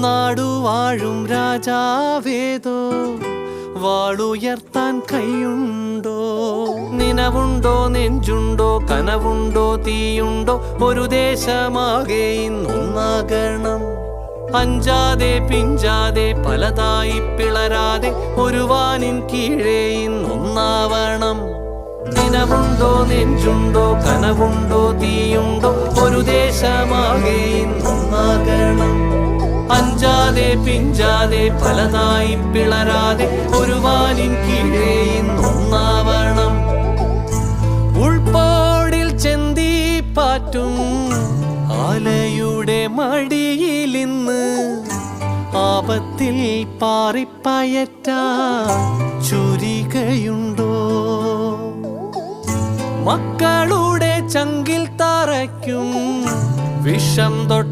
നാടുവാഴും രാജാവേതോ വാളുയർത്താൻ കൈയുണ്ടോ? നിനവുണ്ടോ, നെഞ്ചുണ്ടോ, കനവുണ്ടോ, തീയുണ്ടോ? ഒരു ദേശമാകെ ഇന്നൊന്നാകണം. അഞ്ചാതെ പിഞ്ചാതെ പലതായി പിളരാതെ ഒരു വാനിൻ കീഴേ ഇന്നൊന്നാവണം. നിനവുണ്ടോ, നെഞ്ചുണ്ടോ, കനവുണ്ടോ, തീയുണ്ടോ? ഒരു ദേശമാകെ ഇന്നൊന്നാകണം. അഞ്ചാതെ പിഞ്ചാതെ പലതായി പിളരാതെ ഒരു വാനിൻ കീഴേ ഇന്നൊന്നാവണം. ഉൾപ്പോടിൽ ചെന്തിപ്പാറ്റും ആലയുടെ മടിയിലിന്ന് ആപത്തിൽ പാറിപ്പയറ്റാൻ ചുരികയുണ്ടോ? മക്കളുടെ ചങ്കിൽ തറയ്ക്കും വിഷം തൊട്ട